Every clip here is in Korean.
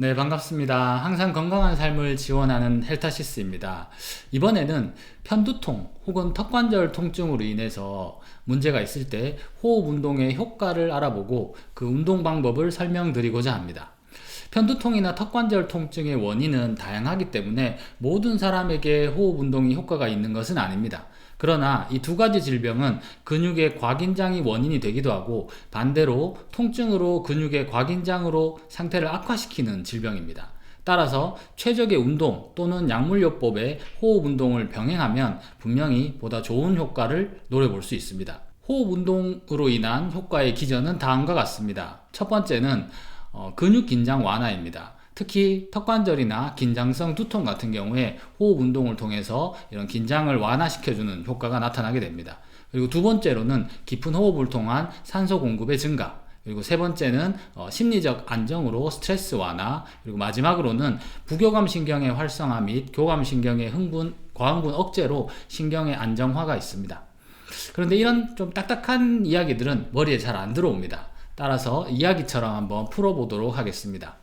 네, 반갑습니다. 항상 건강한 삶을 지원하는 헬타시스입니다. 이번에는 편두통 혹은 턱관절 통증으로 인해서 문제가 있을 때 호흡 운동의 효과를 알아보고 그 운동 방법을 설명드리고자 합니다. 편두통이나 턱관절 통증의 원인은 다양하기 때문에 모든 사람에게 호흡 운동이 효과가 있는 것은 아닙니다. 그러나 이 두 가지 질병은 근육의 과긴장이 원인이 되기도 하고 반대로 통증으로 근육의 과긴장으로 상태를 악화시키는 질병입니다. 따라서 최적의 운동 또는 약물요법의 호흡 운동을 병행하면 분명히 보다 좋은 효과를 노려볼 수 있습니다. 호흡 운동으로 인한 효과의 기전은 다음과 같습니다. 첫 번째는 근육 긴장 완화입니다. 특히 턱관절이나 긴장성 두통 같은 경우에 호흡 운동을 통해서 이런 긴장을 완화시켜주는 효과가 나타나게 됩니다. 그리고 두 번째로는 깊은 호흡을 통한 산소 공급의 증가, 그리고 세 번째는 심리적 안정으로 스트레스 완화, 그리고 마지막으로는 부교감 신경의 활성화 및 교감 신경의 흥분, 과흥분 억제로 신경의 안정화가 있습니다. 그런데 이런 좀 딱딱한 이야기들은 머리에 잘 안 들어옵니다. 따라서 이야기처럼 한번 풀어보도록 하겠습니다.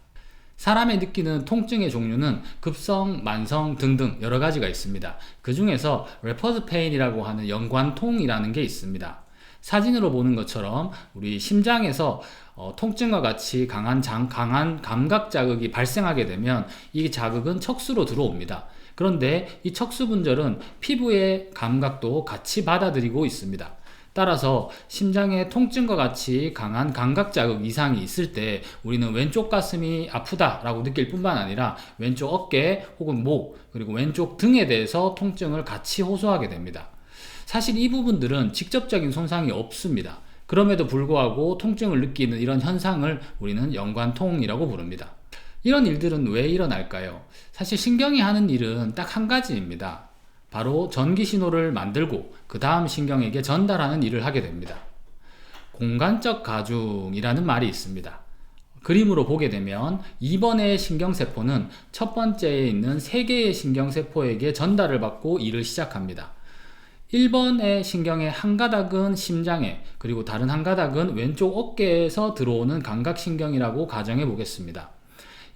사람이 느끼는 통증의 종류는 급성, 만성 등등 여러 가지가 있습니다. 그 중에서 레퍼스 페인이라고 하는 연관통이라는 게 있습니다. 사진으로 보는 것처럼 우리 심장에서 통증과 같이 강한 감각 자극이 발생하게 되면 이 자극은 척수로 들어옵니다. 그런데 이 척수 분절은 피부의 감각도 같이 받아들이고 있습니다. 따라서 심장의 통증과 같이 강한 감각 자극 이상이 있을 때 우리는 왼쪽 가슴이 아프다라고 느낄 뿐만 아니라 왼쪽 어깨 혹은 목 그리고 왼쪽 등에 대해서 통증을 같이 호소하게 됩니다. 사실 이 부분들은 직접적인 손상이 없습니다. 그럼에도 불구하고 통증을 느끼는 이런 현상을 우리는 연관통이라고 부릅니다. 이런 일들은 왜 일어날까요? 사실 신경이 하는 일은 딱 한 가지입니다. 바로 전기 신호를 만들고 그 다음 신경에게 전달하는 일을 하게 됩니다. 공간적 가중이라는 말이 있습니다. 그림으로 보게 되면 2번의 신경세포는 첫 번째에 있는 3개의 신경세포에게 전달을 받고 일을 시작합니다. 1번의 신경의 한 가닥은 심장에, 그리고 다른 한 가닥은 왼쪽 어깨에서 들어오는 감각신경이라고 가정해 보겠습니다.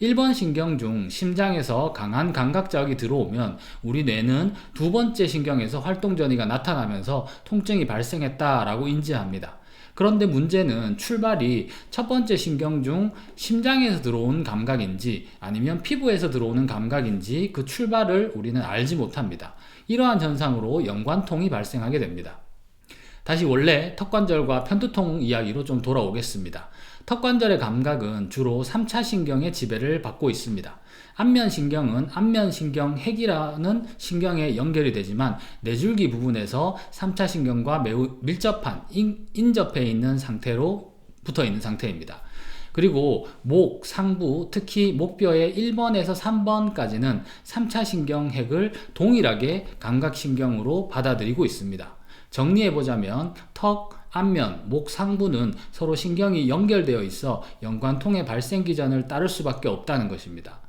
1번 신경 중 심장에서 강한 감각 자극이 들어오면 우리 뇌는 두 번째 신경에서 활동 전이가 나타나면서 통증이 발생했다라고 인지합니다. 그런데 문제는 출발이 첫 번째 신경 중 심장에서 들어온 감각인지 아니면 피부에서 들어오는 감각인지 그 출발을 우리는 알지 못합니다. 이러한 현상으로 연관통이 발생하게 됩니다. 다시 원래 턱관절과 편두통 이야기로 좀 돌아오겠습니다. 턱관절의 감각은 주로 3차 신경의 지배를 받고 있습니다. 안면신경은 안면신경핵이라는 신경에 연결이 되지만 뇌줄기 부분에서 3차 신경과 매우 밀접한 인접해 있는 상태로 붙어 있는 상태입니다. 그리고 목, 상부, 특히 목뼈의 1번에서 3번까지는 3차 신경핵을 동일하게 감각신경으로 받아들이고 있습니다. 정리해보자면 턱, 안면, 목 상부는 서로 신경이 연결되어 있어 연관통의 발생 기전을 따를 수밖에 없다는 것입니다.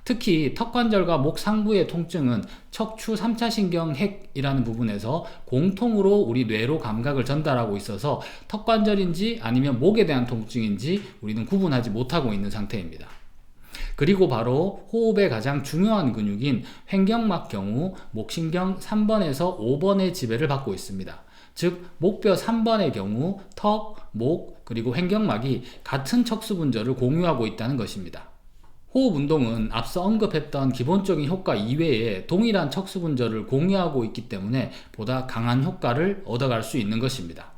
특히 턱관절과 목 상부의 통증은 척추 3차 신경핵이라는 부분에서 공통으로 우리 뇌로 감각을 전달하고 있어서 턱관절인지 아니면 목에 대한 통증인지 우리는 구분하지 못하고 있는 상태입니다. 그리고 바로 호흡의 가장 중요한 근육인 횡격막 경우 목신경 3번에서 5번의 지배를 받고 있습니다. 즉 목뼈 3번의 경우 턱, 목, 그리고 횡격막이 같은 척수 분절을 공유하고 있다는 것입니다. 호흡 운동은 앞서 언급했던 기본적인 효과 이외에 동일한 척수 분절을 공유하고 있기 때문에 보다 강한 효과를 얻어갈 수 있는 것입니다.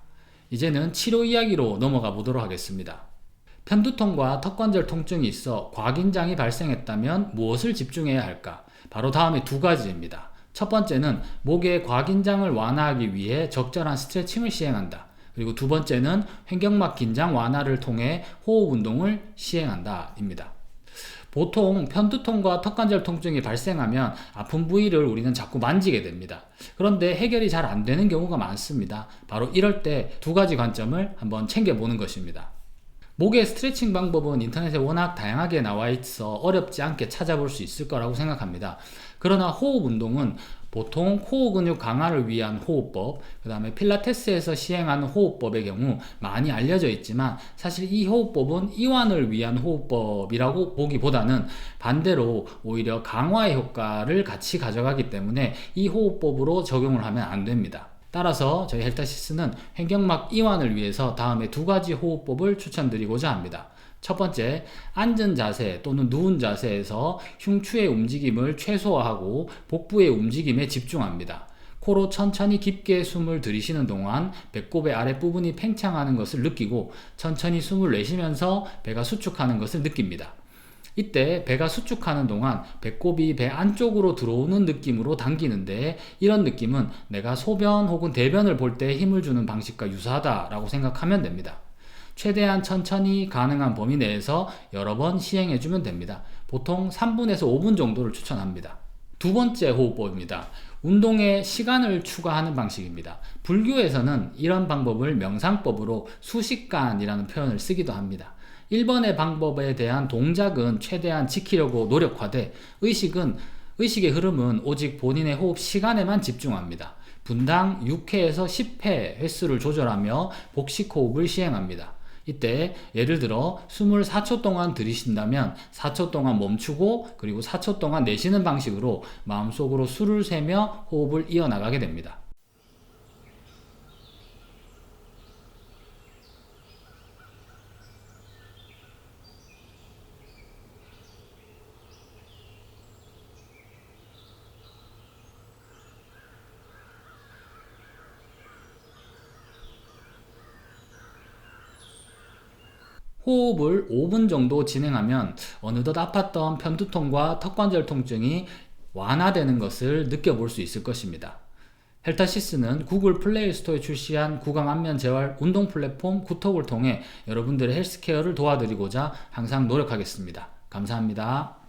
이제는 치료 이야기로 넘어가 보도록 하겠습니다. 편두통과 턱관절 통증이 있어 과긴장이 발생했다면 무엇을 집중해야 할까? 바로 다음에 두 가지입니다. 첫 번째는 목의 과긴장을 완화하기 위해 적절한 스트레칭을 시행한다. 그리고 두 번째는 횡격막 긴장 완화를 통해 호흡 운동을 시행한다 입니다. 보통 편두통과 턱관절 통증이 발생하면 아픈 부위를 우리는 자꾸 만지게 됩니다. 그런데 해결이 잘 안 되는 경우가 많습니다. 바로 이럴 때 두 가지 관점을 한번 챙겨보는 것입니다. 목의 스트레칭 방법은 인터넷에 워낙 다양하게 나와 있어 어렵지 않게 찾아볼 수 있을 거라고 생각합니다. 그러나 호흡 운동은 보통 코어 근육 강화를 위한 호흡법, 그 다음에 필라테스에서 시행하는 호흡법의 경우 많이 알려져 있지만 사실 이 호흡법은 이완을 위한 호흡법이라고 보기보다는 반대로 오히려 강화의 효과를 같이 가져가기 때문에 이 호흡법으로 적용을 하면 안 됩니다. 따라서 저희 헬타시스는 횡격막 이완을 위해서 다음에 두 가지 호흡법을 추천드리고자 합니다. 첫 번째, 앉은 자세 또는 누운 자세에서 흉추의 움직임을 최소화하고 복부의 움직임에 집중합니다. 코로 천천히 깊게 숨을 들이쉬는 동안 배꼽의 아랫부분이 팽창하는 것을 느끼고 천천히 숨을 내쉬면서 배가 수축하는 것을 느낍니다. 이때 배가 수축하는 동안 배꼽이 배 안쪽으로 들어오는 느낌으로 당기는데, 이런 느낌은 내가 소변 혹은 대변을 볼 때 힘을 주는 방식과 유사하다라고 생각하면 됩니다. 최대한 천천히 가능한 범위 내에서 여러 번 시행해주면 됩니다. 보통 3분에서 5분 정도를 추천합니다. 두 번째 호흡법입니다. 운동에 시간을 추가하는 방식입니다. 불교에서는 이런 방법을 명상법으로 수식관이라는 표현을 쓰기도 합니다. 1번의 방법에 대한 동작은 최대한 지키려고 노력하되 의식의 흐름은 오직 본인의 호흡 시간에만 집중합니다. 분당 6회에서 10회 횟수를 조절하며 복식 호흡을 시행합니다. 이때 예를 들어 숨을 4초 동안 들이쉰다면 4초 동안 멈추고 그리고 4초 동안 내쉬는 방식으로 마음속으로 수를 세며 호흡을 이어나가게 됩니다. 호흡을 5분 정도 진행하면 어느덧 아팠던 편두통과 턱관절 통증이 완화되는 것을 느껴볼 수 있을 것입니다. 헬타시스는 구글 플레이 스토어에 출시한 구강 안면 재활 운동 플랫폼 구톡을 통해 여러분들의 헬스케어를 도와드리고자 항상 노력하겠습니다. 감사합니다.